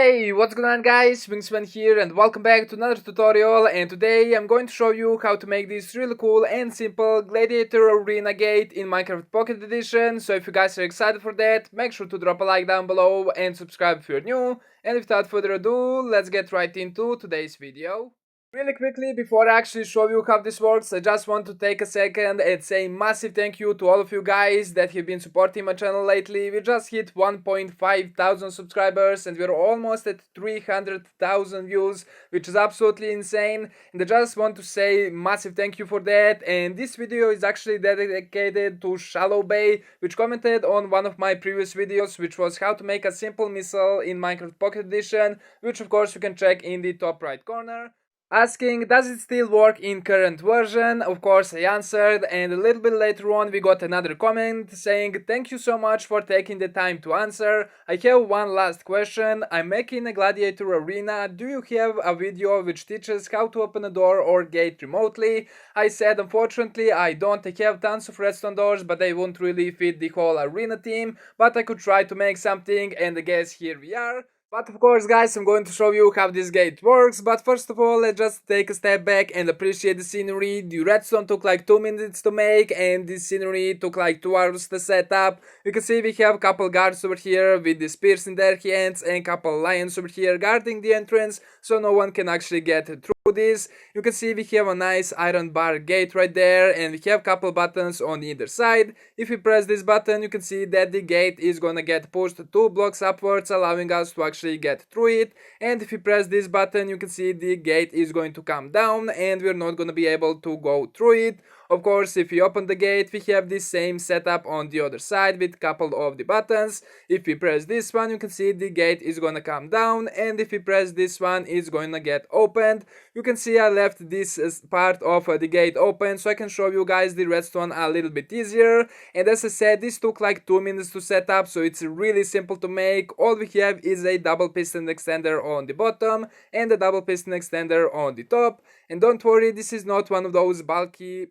Hey, what's going on guys, Wingspan here and welcome back to another tutorial, and today I'm going to show you how to make this really cool and simple Gladiator arena gate in Minecraft Pocket Edition. So if you guys are excited for that, make sure to drop a like down below and subscribe if you're new. And without further ado, let's get right into today's video. Really quickly, before I actually show you how this works, I just want to take a second and say massive thank you to all of you guys that have been supporting my channel lately. We just hit 1.5 thousand subscribers and we're almost at 300,000 views, which is absolutely insane. And I just want to say massive thank you for that. And this video is actually dedicated to Shallow Bay, which commented on one of my previous videos, which was how to make a simple missile in Minecraft Pocket Edition, which of course you can check in the top right corner. Asking, does it still work in current version? Of course I answered, and a little bit later on we got another comment saying, thank you so much for taking the time to answer. I have one last question. I'm making a Gladiator arena. Do you have a video which teaches how to open a door or gate remotely? I said, unfortunately I don't. I have tons of redstone doors, but they won't really fit the whole arena theme, but I could try to make something, and I guess here we are. But of course guys, I'm going to show you how this gate works, but first of all let's just take a step back and appreciate the scenery. The redstone took like 2 minutes to make and the scenery took like 2 hours to set up. You can see we have a couple guards over here with the spears in their hands and a couple lions over here guarding the entrance, so no one can actually get through this. You can see we have a nice iron bar gate right there, and we have a couple buttons on either side. If we press this button, you can see that the gate is gonna get pushed 2 blocks upwards, allowing us to actually get through it. And if you press this button, you can see the gate is going to come down and we're not going to be able to go through it. Of course, if we open the gate, we have the same setup on the other side with a couple of the buttons. If we press this one, you can see the gate is gonna come down, and if we press this one, it's gonna get opened. You can see I left this part of the gate open so I can show you guys the redstone a little bit easier. And as I said, this took like 2 minutes to set up, so it's really simple to make. All we have is a double piston extender on the bottom and a double piston extender on the top. And don't worry, this is not one of those bulky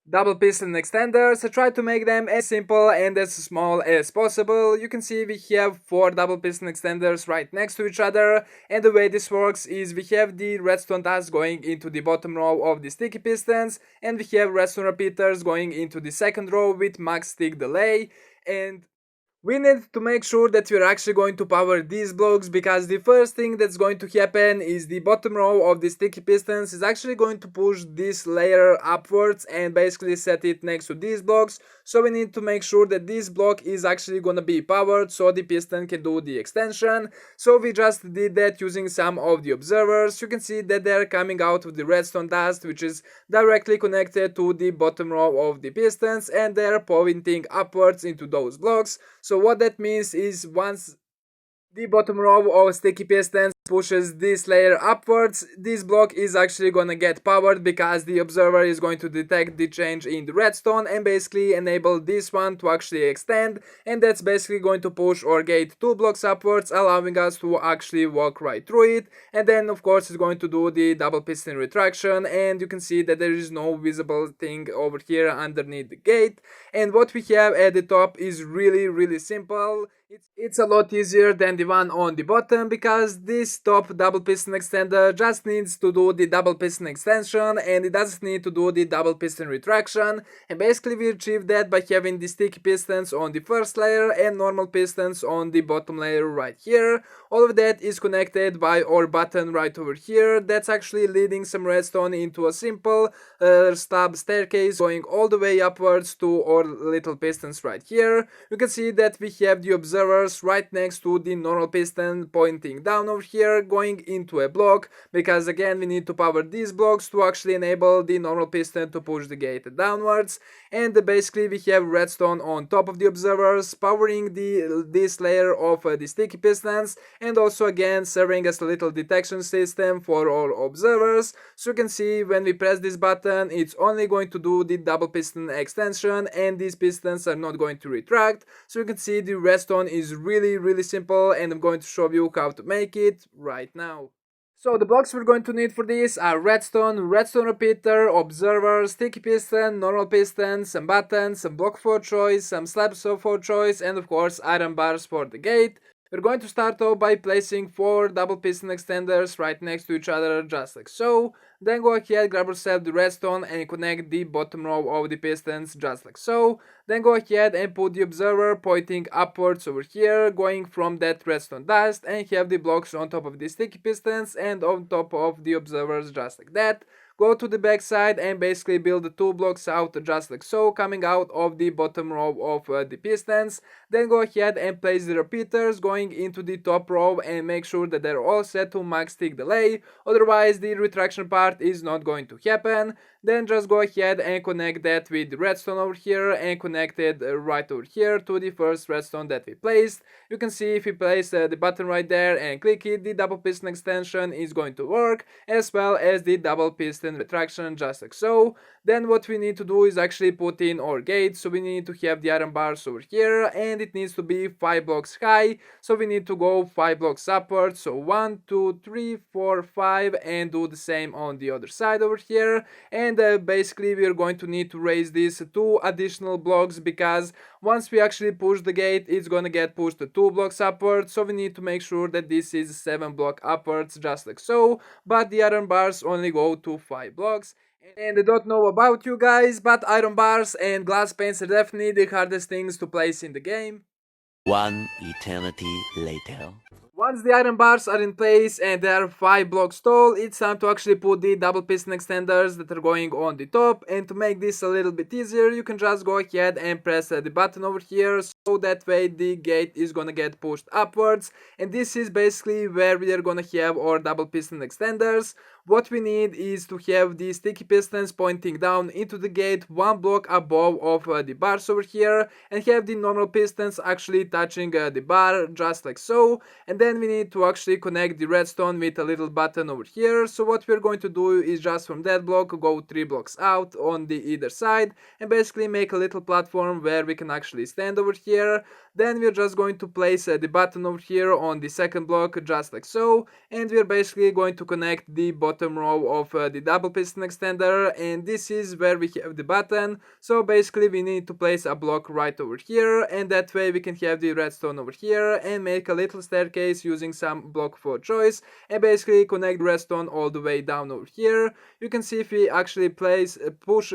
double piston extenders. I try to make them as simple and as small as possible. You can see we have 4 double piston extenders right next to each other, and the way this works is we have the redstone dust going into the bottom row of the sticky pistons, and we have redstone repeaters going into the second row with max tick delay. And we need to make sure that we're actually going to power these blocks, because the first thing that's going to happen is the bottom row of the sticky pistons is actually going to push this layer upwards and basically set it next to these blocks. So we need to make sure that this block is actually gonna be powered so the piston can do the extension. So we just did that using some of the observers. You can see that they're coming out of the redstone dust, which is directly connected to the bottom row of the pistons, and they're pointing upwards into those blocks. So what that means is once the bottom row of sticky pistons pushes this layer upwards, this block is actually gonna get powered, because the observer is going to detect the change in the redstone and basically enable this one to actually extend, and that's basically going to push our gate 2 blocks upwards, allowing us to actually walk right through it. And then of course it's going to do the double piston retraction, and you can see that there is no visible thing over here underneath the gate. And what we have at the top is really simple. It's a lot easier than the one on the bottom, because this top double piston extender just needs to do the double piston extension and it doesn't need to do the double piston retraction. And basically we achieve that by having the sticky pistons on the first layer and normal pistons on the bottom layer right here. All of that is connected by our button right over here that's actually leading some redstone into a simple stub staircase going all the way upwards to our little pistons right here. You can see that we have the observers right next to the normal piston pointing down over here going into a block, because again we need to power these blocks to actually enable the normal piston to push the gate downwards. And basically we have redstone on top of the observers powering this layer of the sticky pistons, and also again serving as a little detection system for our observers. So you can see when we press this button, it's only going to do the double piston extension and these pistons are not going to retract. So you can see the redstone is really simple, and I'm going to show you how to make it right now. So the blocks we're going to need for this are redstone, redstone repeater, observer, sticky piston, normal piston, some buttons, some block for choice, some slabs for choice, and of course iron bars for the gate. We're going to start off by placing 4 double piston extenders right next to each other, just like so. Then go ahead, grab yourself the redstone and connect the bottom row of the pistons, just like so. Then go ahead and put the observer pointing upwards over here, going from that redstone dust, and have the blocks on top of the sticky pistons and on top of the observers, just like that. Go to the back side and basically build the 2 blocks out just like so, coming out of the bottom row of the pistons. Then go ahead and place the repeaters going into the top row and make sure that they're all set to max tick delay, otherwise the retraction part is not going to happen. Then just go ahead and connect that with the redstone over here and connect it right over here to the first redstone that we placed. You can see if you place the button right there and click it, the double piston extension is going to work, as well as the double piston retraction, just like so. Then what we need to do is actually put in our gate, so we need to have the iron bars over here and it needs to be 5 blocks high, so we need to go 5 blocks upwards, so 1, 2, 3, 4, 5, and do the same on the other side over here. And basically we're going to need to raise these 2 additional blocks, because once we actually push the gate it's gonna get pushed to 2 blocks upwards, so we need to make sure that this is 7 block upwards, just like so, but the iron bars only go to 5 blocks. And I don't know about you guys, but iron bars and glass panes are definitely the hardest things to place in the game. One eternity later. Once the iron bars are in place and they are 5 blocks tall, it's time to actually put the double piston extenders that are going on the top. And to make this a little bit easier, you can just go ahead and press the button over here, so that way the gate is gonna get pushed upwards. And this is basically where we are gonna have our double piston extenders. What we need is to have the sticky pistons pointing down into the gate 1 block above of the bars over here, and have the normal pistons actually touching the bar, just like so. And then we need to actually connect the redstone with a little button over here. So what we're going to do is just from that block go 3 blocks out on the either side and basically make a little platform where we can actually stand over here. Then we're just going to place the button over here on the second block, just like so, and we're basically going to connect the bottom row of the double piston extender, and this is where we have the button. So basically we need to place a block right over here, and that way we can have the redstone over here and make a little staircase using some block for choice, and basically connect redstone all the way down over here. You can see if we actually push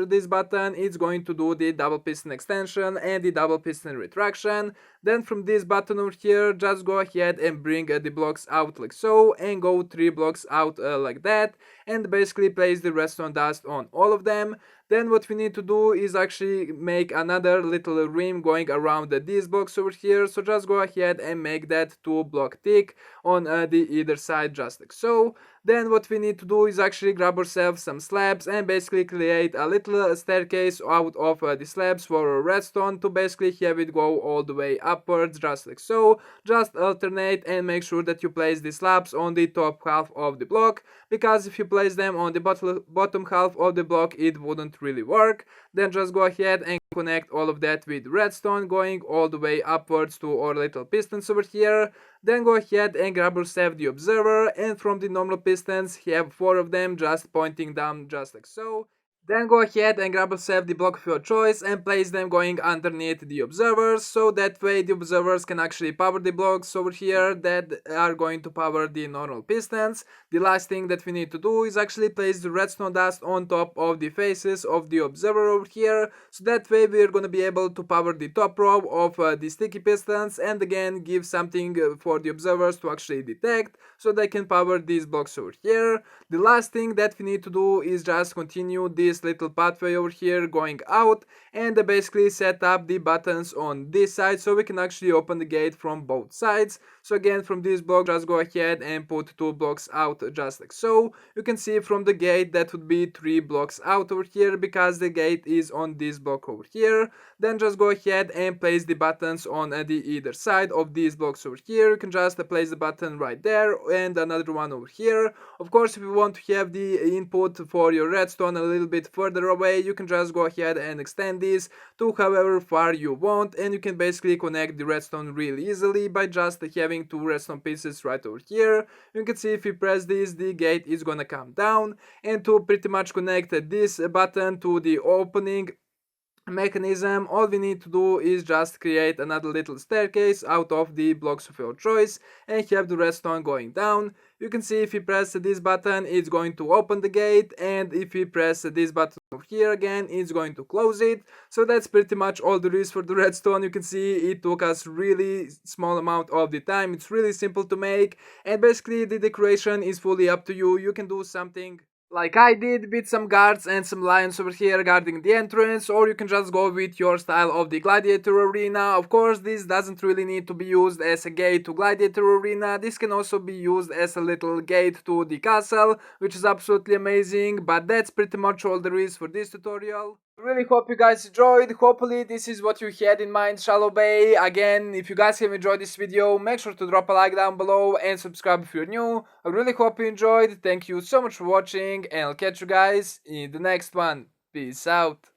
this button, it's going to do the double piston extension and the double piston retraction. Then from this button over here, just go ahead and bring the blocks out like so, and go 3 blocks out like that, and basically place the redstone dust on all of them. Then what we need to do is actually make another little rim going around these blocks over here, so just go ahead and make that 2 block thick on the either side, just like so. Then what we need to do is actually grab ourselves some slabs and basically create a little staircase out of the slabs for our redstone to basically have it go all the way upwards, just like so. Just alternate and make sure that you place the slabs on the top half of the block, because if you place them on the bottom half of the block it wouldn't really work. Then just go ahead and connect all of that with redstone going all the way upwards to our little pistons over here. Then go ahead and grab yourself the observer, and from the normal pistons have 4 of them just pointing down, just like so. Then go ahead and grab yourself the block of your choice and place them going underneath the observers, so that way the observers can actually power the blocks over here that are going to power the normal pistons. The last thing that we need to do is actually place the redstone dust on top of the faces of the observer over here, so that way we are going to be able to power the top row of the sticky pistons, and again give something for the observers to actually detect, so they can power these blocks over here. The last thing that we need to do is just continue this little pathway over here going out, and basically set up the buttons on this side so we can actually open the gate from both sides. So again, from this block just go ahead and put 2 blocks out, just like so. You can see from the gate that would be 3 blocks out over here, because the gate is on this block over here. Then just go ahead and place the buttons on the either side of these blocks over here. You can just place the button right there and another one over here. Of course, if you want to have the input for your redstone a little bit further away, you can just go ahead and extend this to however far you want, and you can basically connect the redstone really easily by just having 2 redstone pieces right over here. You can see if you press this, the gate is gonna come down, and to pretty much connect this button to the opening mechanism. All we need to do is just create another little staircase out of the blocks of your choice and have the redstone going down. You can see if we press this button, it's going to open the gate, and if we press this button over here again, it's going to close it. So that's pretty much all there is for the redstone. You can see it took us really small amount of the time. It's really simple to make, and basically the decoration is fully up to you. You can do something like I did with some guards and some lions over here guarding the entrance, or you can just go with your style of the Gladiator arena. Of course, this doesn't really need to be used as a gate to Gladiator arena. This can also be used as a little gate to the castle, which is absolutely amazing. But that's pretty much all there is for this tutorial. Really hope you guys enjoyed. Hopefully this is what you had in mind, Shallow Bay. Again, if you guys have enjoyed this video, make sure to drop a like down below and subscribe if you're new. I really hope you enjoyed. Thank you so much for watching, and I'll catch you guys in the next one. Peace out.